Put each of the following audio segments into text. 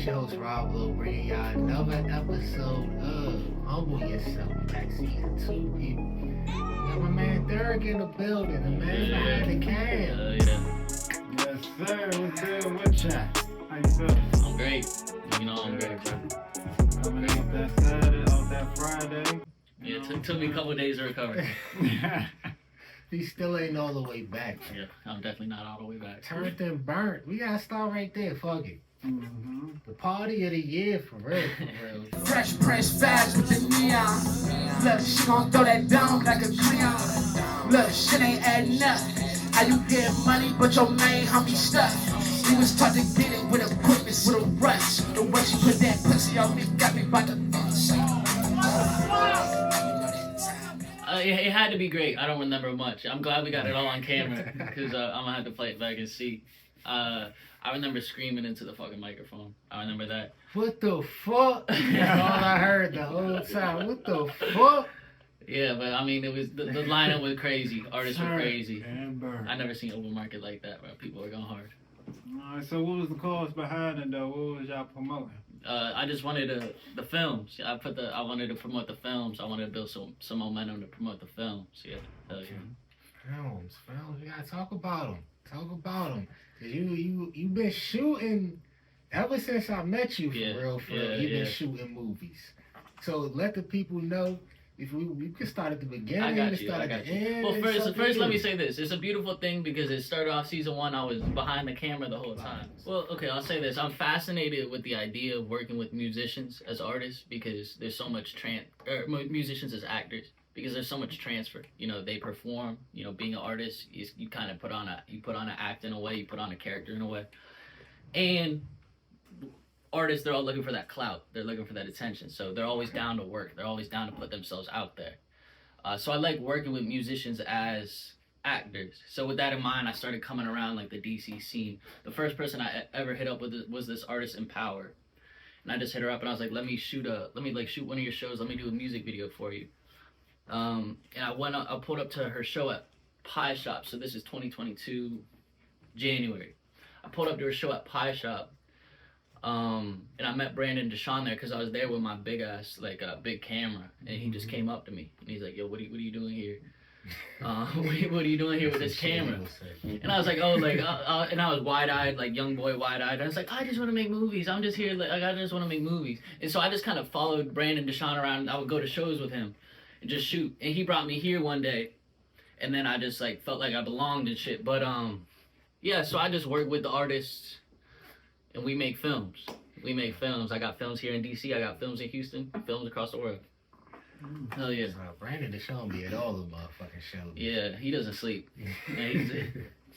It's your host Rob Lowe bringing y'all another episode of Humble Yourself Back Season 2, people. Got my man Derek in the building, the man behind the cam. Yes, sir. What's good with ya? How you feeling? I'm great. You know I'm great, bro. Coming off that Saturday, off that Friday. Yeah, it took me a couple of days to recover. He still ain't all the way back. Yeah, I'm definitely not all the way back. Turned and burnt. We gotta start right there. Fuck it. Mm-hmm. The party of the year, for real, for real. Fresh vibes with the neon. Look, she gon' throw that down like a crayon. Look, shit ain't adding up. How you get money, but your main homie stuck? We was taught to get it with a quickness, with a rush. The way she put that pussy on me got me about to It had to be great. I don't remember much. I'm glad we got it all on camera because I'm gonna have to play it back and see. I remember screaming into the fucking microphone. I remember that. What the fuck? That's all I heard the whole time. What the fuck? Yeah, but I mean, it was the lineup was crazy. Artists were crazy. And burn. I never seen open market like that, bro. People were going hard. Alright, so what was the cause behind it though? What was y'all promoting? I just wanted the films. I wanted to promote the films. I wanted to build some momentum to promote the films. Yeah, hell yeah. Films. We gotta talk about them. Talk about them. Cause you been shooting ever since I met you, for real. You've been shooting movies. So let the people know. If we could start at the beginning, I got you. End, well, first, let me say this. It's a beautiful thing because it started off season 1. I was behind the camera the whole time. Well, okay, I'll say this. I'm fascinated with the idea of working with musicians as artists because there's so much musicians as actors because there's so much transfer. You know, they perform. You know, being an artist, you kind of put on an act in a way. You put on a character in a way, and artists, they're all looking for that clout. They're looking for that attention. So they're always down to work. They're always down to put themselves out there. So I like working with musicians as actors. So with that in mind, I started coming around like the DC scene. The first person I ever hit up with was this artist Empower. And I just hit her up and I was like, let me shoot one of your shows. Let me do a music video for you. And I pulled up to her show at Pie Shop. So this is 2022, January. I pulled up to her show at Pie Shop. And I met Brandon Deshawn there because I was there with my big ass, big camera, and he just came up to me and he's like, "Yo, what are you doing here? What are you doing here with this camera?" And I was like, and I was wide-eyed, like young boy wide-eyed. And I was like, I just want to make movies. I'm just here, I just want to make movies. And so I just kind of followed Brandon Deshawn around. I would go to shows with him and just shoot. And he brought me here one day, and then I just felt like I belonged and shit. But yeah, so I just work with the artists. And we make films. I got films here in DC. I got films in Houston. Films across the world. Hell yeah. Brandon Deshawn be at all the motherfucking shows. Yeah, he doesn't sleep.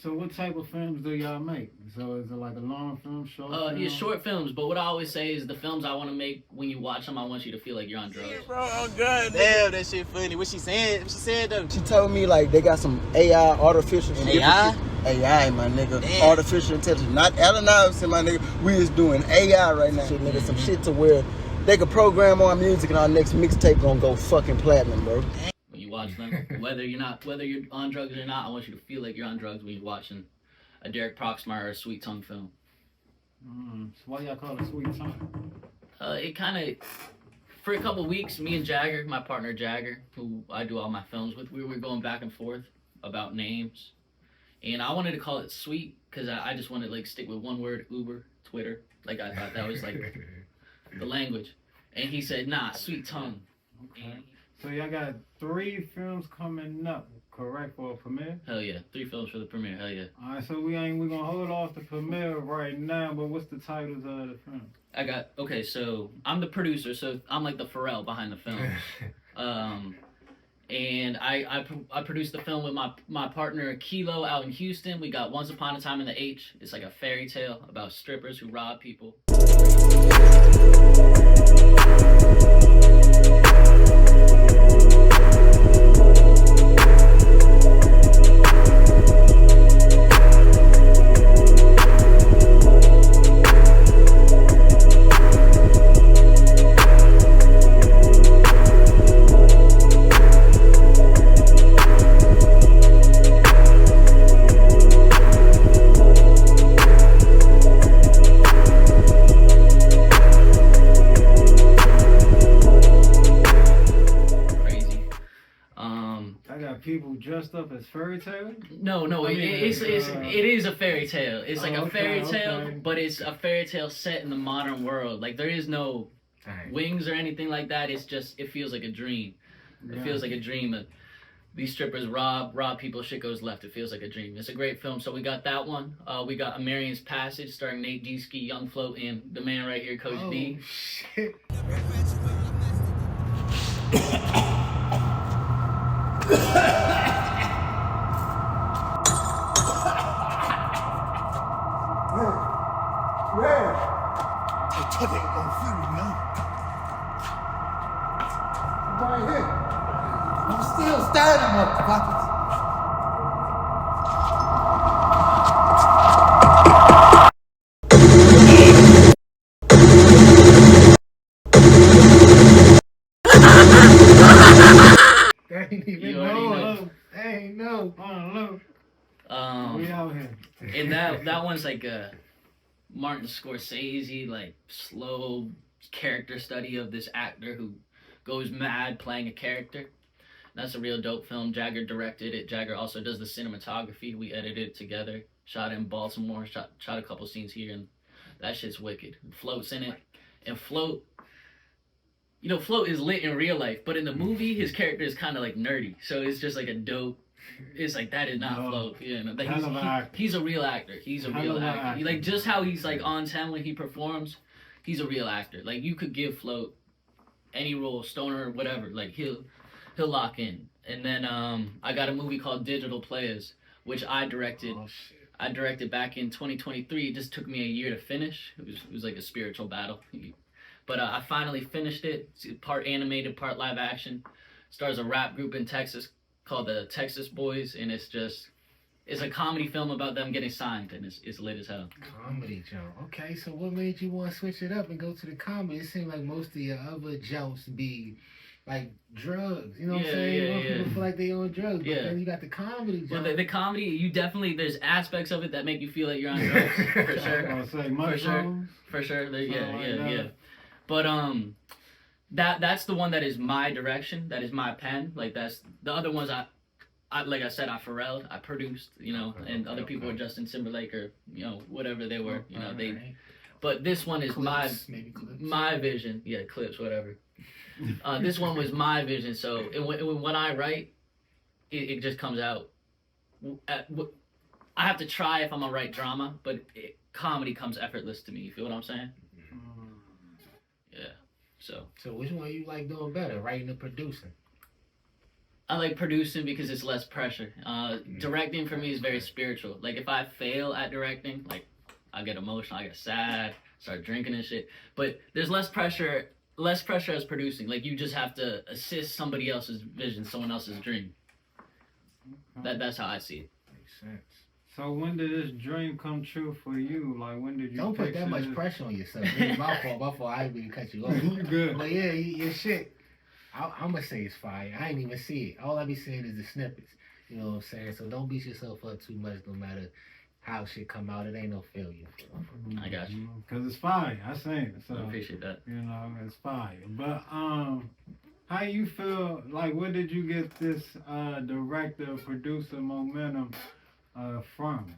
So what type of films do y'all make? So is it like a long film, short film? Yeah, short films. But what I always say is the films I want to make, when you watch them, I want you to feel like you're on drugs. Yeah, bro, I'm good. Damn, that shit funny. What she said though? She told me like they got some AI, artificial AI? AI, my nigga. Damn. Artificial intelligence. Not Allen Iverson, my nigga. We is doing AI right now. Shit, nigga, some shit to where they could program our music and our next mixtape gonna go fucking platinum, bro. When you watch them, whether you're on drugs or not, I want you to feel like you're on drugs when you're watching a Derek Proxmire or a Sweet Tongue film. So why y'all call it Sweet Tongue? It kind of, for a couple weeks, me and Jagger, my partner Jagger, who I do all my films with, we were going back and forth about names. And I wanted to call it Sweet because I just wanted to stick with one word, Uber, Twitter. I thought that was the language. And he said, nah, Sweet Tongue. Okay. So y'all got 3 films coming up, correct, for a premiere? Hell yeah. 3 films for the premiere. Hell yeah. Alright, so we're gonna hold off the premiere right now, but what's the titles of the film? So I'm the producer, so I'm like the Pharrell behind the film. And I produced the film with my partner Kilo out in Houston. We got Once Upon a Time in the H. It's like a fairy tale about strippers who rob people. dressed up as fairy tale? No, it is a fairy tale. It's like a fairy tale, okay. but it's a fairy tale set in the modern world. Like there is no wings or anything like that. It's just it feels like a dream. It feels like a dream. These strippers rob people, shit goes left. It feels like a dream. It's a great film. So we got that one. We got A Marion's Passage starring Nate Dizzy, Young Float, and the man right here, Coach D. Shit. Right here. I'm still standing, motherfuckers. That ain't even You already know. That ain't no. We out here. And that one's like a Martin Scorsese, like slow character study of this actor who goes mad playing a character. That's a real dope film. Jagger directed it. Jagger also does the cinematography. We edited it together. Shot in Baltimore. Shot a couple scenes here, and that shit's wicked. Float's in it, and Float. You know, Float is lit in real life, but in the movie, his character is kind of like nerdy. So it's just like a dope. It's like that is not Float. You know, like he's a real actor. He's a real actor. Like just how he's like on 10 when he performs, he's a real actor. Like you could give Float any role, stoner, whatever. Like he'll lock in. And then I got a movie called Digital Players, which I directed. Oh, shit. I directed back in 2023. It just took me a year to finish. It was like a spiritual battle. But I finally finished it. It's part animated, part live action. Stars a rap group in Texas called the Texas Boys, and it's a comedy film about them getting signed, and it's lit as hell. Comedy jump. Okay, so what made you want to switch it up and go to the comedy? It seemed like most of your other jumps be like drugs. You know what I'm saying? Most people feel like they on drugs, but then you got the comedy jump. Well, the comedy, you definitely, there's aspects of it that make you feel like you're on drugs, for sure. For sure. Yeah. But that's the one that is my direction. That is my pen. Like that's the other ones. I like I said, I Pharrelled, I produced. You know, and other people were Justin Timberlake or whatever they were. You know they. But this one is Clips, my vision. Yeah, Clips, whatever. This one was my vision. So when I write, it just comes out. I have to try if I'm gonna write drama, but comedy comes effortless to me. You feel what I'm saying? Yeah. So which one you like doing better, writing or producing? I like producing because it's less pressure. Directing for me is very spiritual. Like if I fail at directing, like I get emotional, I get sad, start drinking and shit. But there's less pressure as producing. Like you just have to assist somebody else's vision, someone else's dream. That's how I see it. Makes sense. So when did this dream come true for you? Like when did you? Don't put that much pressure on yourself. My fault. I didn't mean to cut you off. You good? But yeah, your shit. I'm gonna say it's fire. I ain't even see it. All I be seeing is the snippets. You know what I'm saying? So don't beat yourself up too much. No matter how shit come out, it ain't no failure. I got you. Cause it's fire. I seen it. So I appreciate that. You know, it's fire. But how you feel? Like where did you get this director, producer momentum from?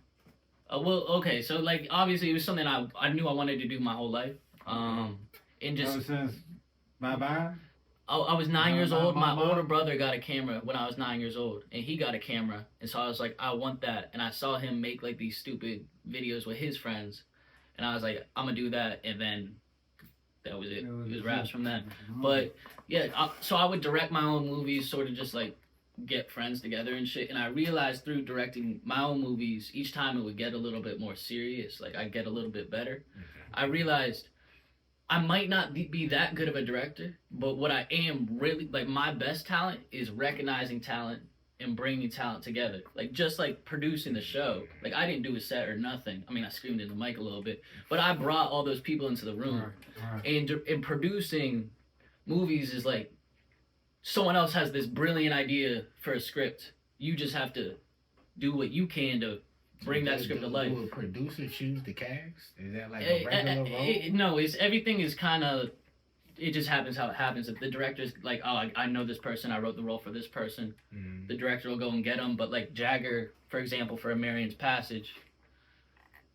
Well, okay, so like obviously it was something I knew I wanted to do my whole life. And just ever since bye. I was 9 years old. My older brother got a camera when I was 9 years old, and he got a camera, and so I was like, I want that. And I saw him make like these stupid videos with his friends, and I was like, I'm gonna do that, and then that was it. It was raps from that. But yeah, so I would direct my own movies, sort of just like get friends together and shit. And I realized through directing my own movies, each time it would get a little bit more serious. Like I'd get a little bit better. I realized I might not be that good of a director, but what I am really, like my best talent is recognizing talent and bringing talent together. Like just like producing the show. Like I didn't do a set or nothing. I mean, I screamed in the mic a little bit, but I brought all those people into the room. Right. And producing movies is like, someone else has this brilliant idea for a script. You just have to do what you can to bring that script to life. Will a producer choose the cast? Is that like a regular role? No, everything is kind of it just happens how it happens. If the director's like, oh, I know this person, I wrote the role for this person, the director will go and get them. But like Jagger, for example, for A Marion's Passage,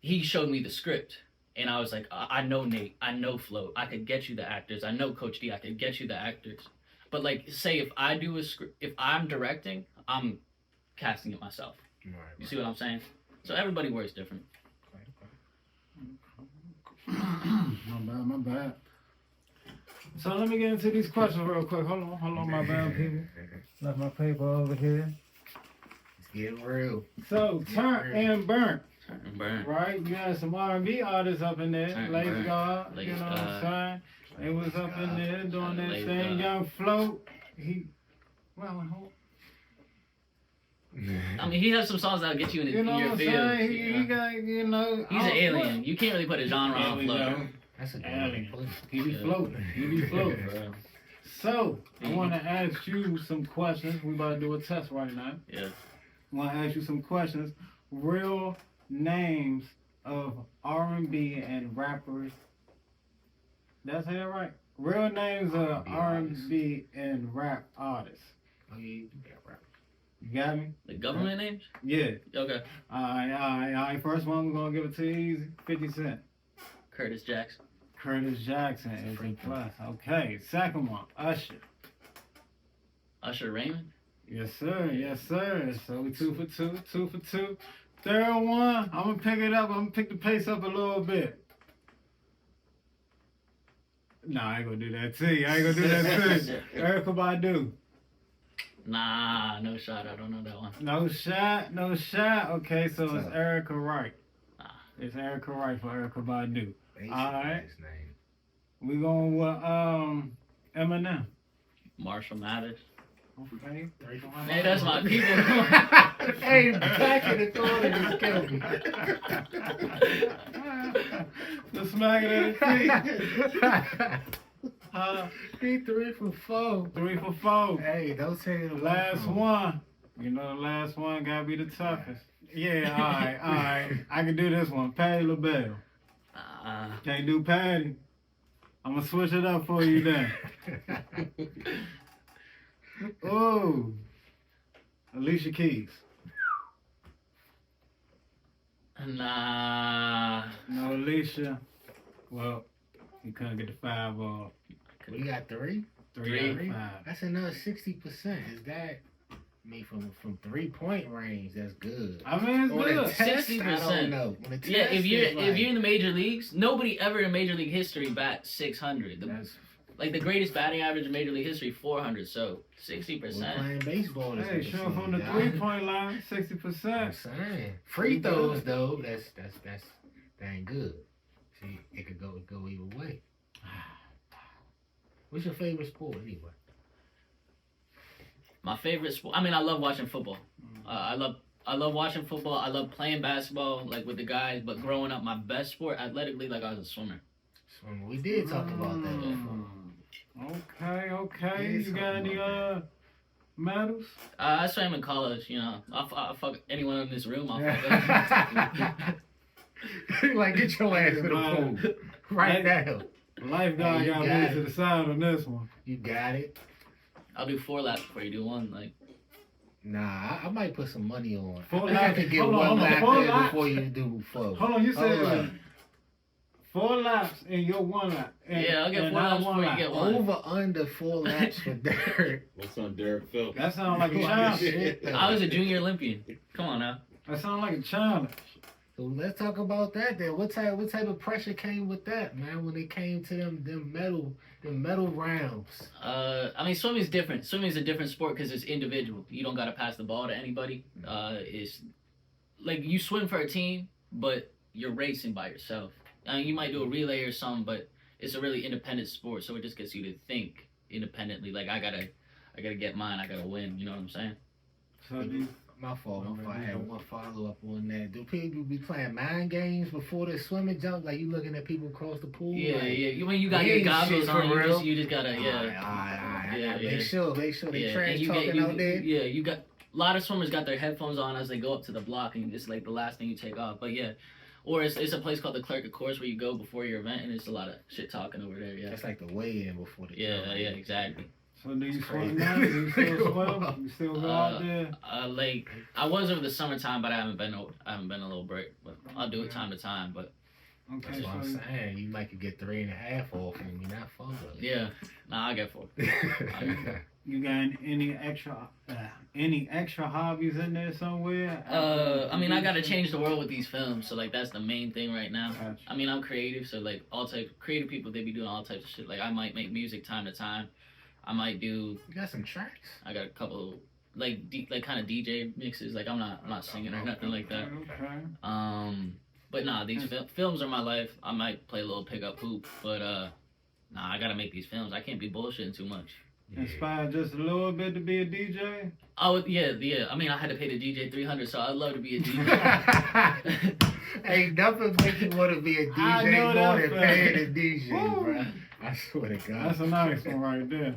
he showed me the script, and I was like, I know Nate, I know Flo, I could get you the actors, I know Coach D, I could get you the actors. But like, say if I do a script, if I'm directing, I'm casting it myself. You see what I'm saying? So everybody works different. My bad. So let me get into these questions real quick. Hold on, my bad people. Left my paper over here. It's getting real. So Turn and Burnt, Burn. right? You had some R&B artists up in there. Turn and Lazy Burn. God, Lazy you know what I'm God. saying? It was up in there doing that Lazy thing. God. Young Float, hold. I mean, he has some songs that'll get you in, You know in what your I'm saying? feels. He got, you know. He's an alien. You can't really put a genre on Alien, Flo. yo. That's a good Alien. one. He be Yeah. floating. He be floating. So, I want to ask you some questions. We about to do a test right now. Yeah. I want to ask you some questions. Real names of R&B and rappers. Did I say that right? Real names of R&B and rap artists. Oh, yeah, you got rap. You got me? The government names? Yeah. Okay. All right. First one, we're going to give it to you easy. 50 Cent. Curtis Jackson. Curtis Jackson is a plus. Okay. Second one, Usher. Usher Raymond. Yes, sir. Yes, sir. So we 2 for 2. 2 for 2. Third one, I'm going to pick it up. I'm going to pick the pace up a little bit. Nah, I ain't going to do that to you. Erykah Badu. Nah, no shot. I don't know that one. No shot. Okay, so it's What's up? Erykah Wright. Nah. It's Erykah Wright for Erykah Badu. Basic Alright. last name. We going with Eminem. Marshall Mathers. Okay. Hey, that's my people. Hey, back in the corner, you killed me. The smacking of the teeth. He 3 for 4. 3 for 4. Hey, don't say the Last one. You know the last one gotta be the toughest. Yeah, alright. I can do this one. Patti LaBelle. Can't do Patty. I'm gonna switch it up for you then. Oh. Alicia Keys. Nah. No Alicia. Well, you couldn't get the 5 off. We got 3. 3 out of 5. That's another 60%. Is that? I mean, from 3-point range, that's good. I mean, it's On a good. test, I 60%. don't know. On a Yeah, test, if you're it's like- in the major leagues, nobody ever in Major League history bat 600. That's Like the greatest batting average in Major League history, 400. So we're 60%. playing baseball. This Hey, sure, episode, from the y'all. 3-point line, I'm 60%. saying free throws though. That's dang good. See, it could go either way. What's your favorite sport anyway? My favorite sport. I mean, I love watching football. I love watching football. I love playing basketball, like with the guys. But growing up, my best sport athletically, like I was a swimmer. Swimming. We did talk about that before. Okay. Yeah, You got any medals? I swam in college. You know, I fuck anyone in this room. I'll fuck Like, get your ass to the pool right now. Lifeguard Hey, you got got me it. to the side on this one. You got it. I'll do 4 laps before you do 1. Like, Nah, I might put some money on. I 4 think I laps. could get Hold on, one hold on, lap 4 there laps? before you do 4. Hold on, you Hold said up. 4 laps in your 1 lap. And, yeah, I'll get and 4 I laps one before you lap. get 1. Over under 4 laps for Derek. What's on Derek Phelps? That sounds like a Like challenge. shit, though. I was a junior Olympian. Come on now. That sounds like a challenge. So let's talk about that then. What type of pressure came with that, man, when it came to them medal rounds? I mean, swimming's different. Swimming's a different sport because it's individual. You don't gotta pass the ball to anybody. It's like you swim for a team, but you're racing by yourself. I mean, you might do a relay or something, but it's a really independent sport, so it just gets you to think independently. Like I gotta get mine. I gotta win. You know what I'm saying? So these, My fault. I had one follow up on that. Do people be playing mind games before the swimming jump? Like you looking at people across the pool? Yeah, like, yeah. When you got we your ain't goggles shit for on, real. you just gotta All right. I Yeah, gotta yeah. make sure they trash and you talking out there. Yeah, you got a lot of swimmers got their headphones on as they go up to the block, and it's like the last thing you take off. But yeah, Or it's a place called the Clerk of Course where you go before your event, and it's a lot of shit talking over there. Yeah. That's like the weigh-in before the Yeah, exactly. So do you It's swim crazy. now? Do you still swim? You still go out there? Like I was over the summertime, but I haven't been a little break. But I'll do it time to time. But Okay, That's what I'm so saying. You might could get 3.5 off and me, not 4. yeah, nah, I get 4. you got any extra hobbies in there somewhere? I mean, I gotta change the world with these films, so like that's the main thing right now. Gotcha. I mean, I'm creative, so like all types creative people, they be doing all types of shit. Like I might make music time to time. I might do. You got some tracks? I got a couple like kind of DJ mixes. Like I'm not singing or nothing like that. Okay. But nah, these films are my life. I might play a little pickup hoop, but nah, I gotta make these films. I can't be bullshitting too much. Inspired just a little bit to be a DJ? Oh yeah. I mean, I had to pay the DJ $300, so I'd love to be a DJ. Ain't nothing make you want to be a I DJ know more that, than man. paying a DJ, Woo. bro. I swear to God. That's a nice one right there.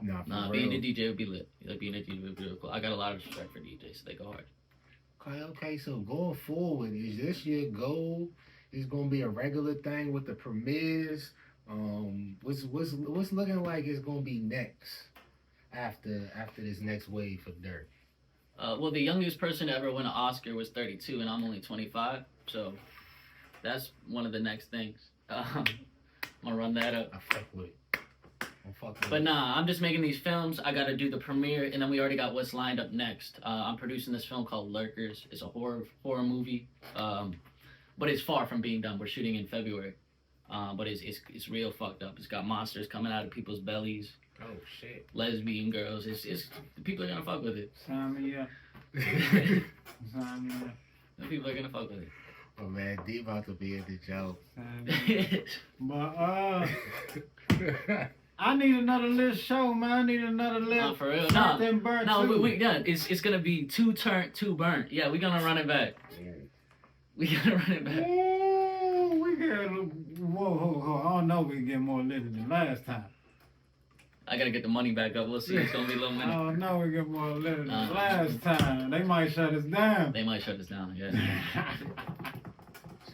Nah, for Nah, real. being a DJ would be lit. Like being a DJ would be real cool. I got a lot of respect for DJs. So they go hard. Okay, so going forward, is this your goal? Is gonna be a regular thing with the premieres? What's looking like it's gonna be next after this next wave for Durk? Well, the youngest person to ever win an Oscar was 32, and I'm only 25. So that's one of the next things. I'm gonna run that up. I fuck with it. But nah, I'm just making these films. I gotta do the premiere, and then we already got what's lined up next. I'm producing this film called Lurkers. It's a horror movie, but it's far from being done. We're shooting in February, but it's real fucked up. It's got monsters coming out of people's bellies, Oh shit. lesbian girls. It's people are gonna fuck with it. Sign me up. Sign me up. The people are gonna fuck with it. Oh man, D about to be in the joke. Sign me up. But I need another little show, man. I need another little Nah, for real. something burnt No, too. we done. It's gonna be 2 turnt, 2 burnt. Yeah, we gonna run it back. We gotta run it back. Ooh, we get whoa. I don't know if we get more lit than last time. I gotta get the money back up. We'll see. It's gonna be a little I minute. don't know we get more lit than Nah. last time. They might shut us down. They might shut us down. Yeah.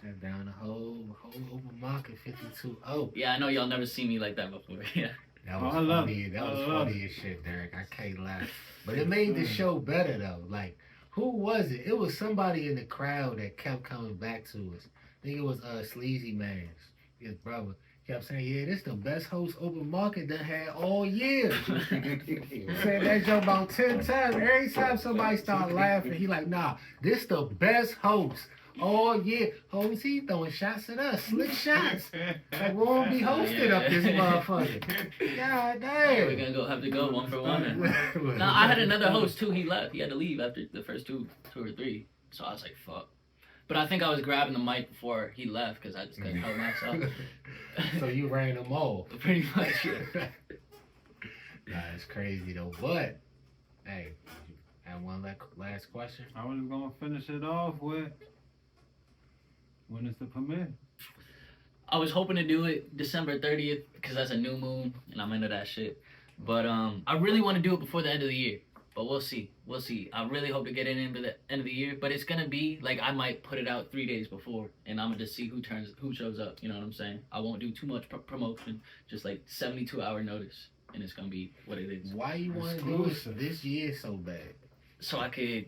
Shut down the whole open market 52-0. Yeah, I know y'all never seen me like that before. Yeah. That was I love funny. it. That I was love funny as shit, Derek. I can't lie. But it made the show better though. Like, who was it? It was somebody in the crowd that kept coming back to us. I think it was Sleazy Mans, his brother. Kept saying, yeah, this the best host open market that had all year. Said that joke about 10 times. Every time somebody start laughing, he like, nah, this the best host all year. Hoes, he throwing shots at us, slick shots. Like, we won't be hosted up this motherfucker. God damn. We're gonna have to go 1 for 1. Now I had another host too. He left. He had to leave after the first two or three. So I was like, fuck. But I think I was grabbing the mic before he left because I just couldn't help myself. So you ran them all. Pretty much. Yeah. Nah, it's crazy though. But, hey, I have one last question. I was gonna finish it off with when is the premiere? I was hoping to do it December 30th because that's a new moon and I'm into that shit. But I really want to do it before the end of the year. But we'll see. We'll see. I really hope to get it into the end of the year. But it's gonna be like I might put it out 3 days before, and I'm gonna just see who shows up. You know what I'm saying? I won't do too much promotion. Just like 72-hour notice, and it's gonna be what it is. Why you want to do it this year so bad? So I could.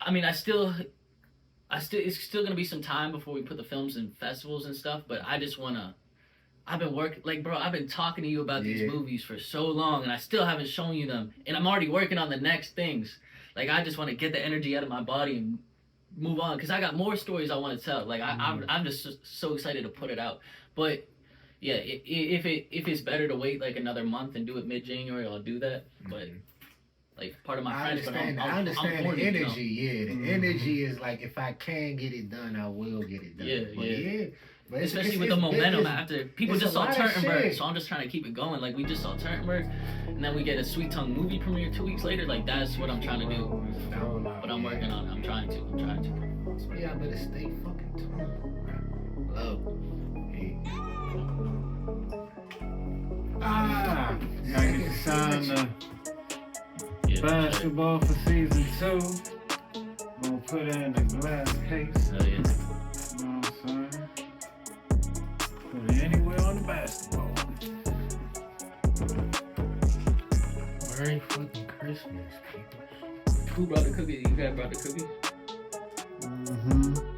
I mean, it's still gonna be some time before we put the films in festivals and stuff. But I just wanna. I've been working, like, bro, I've been talking to you about these movies for so long, and I still haven't shown you them. And I'm already working on the next things. Like, I just want to get the energy out of my body and move on, because I got more stories I want to tell. Like, I'm just so excited to put it out. But, yeah, if it's better to wait, like, another month and do it mid-January, I'll do that. But, like, part of my I friends, understand. but I understand the horny, energy. you know? Yeah, the energy is like, if I can get it done, I will get it done. Yeah. But Especially with the momentum it's- after people it's just a saw lot of Turtenberg, shit. so I'm just trying to keep it going. Like we just saw Turtenberg, and then we get a Sweet Tongue movie premiere 2 weeks later. Like that's what I'm trying to do. But I'm working on it. I'm trying to. So yeah, I better stay fucking tuned. Love. Hey. Gotta get signed the Yeah, basketball for season 2. Gonna Put it in a glass case. Oh, yeah. You know what I'm saying? Put it anywhere on the basketball. Merry fucking Christmas, people. Who brought the cookies? You guys brought the cookies? Mm-hmm.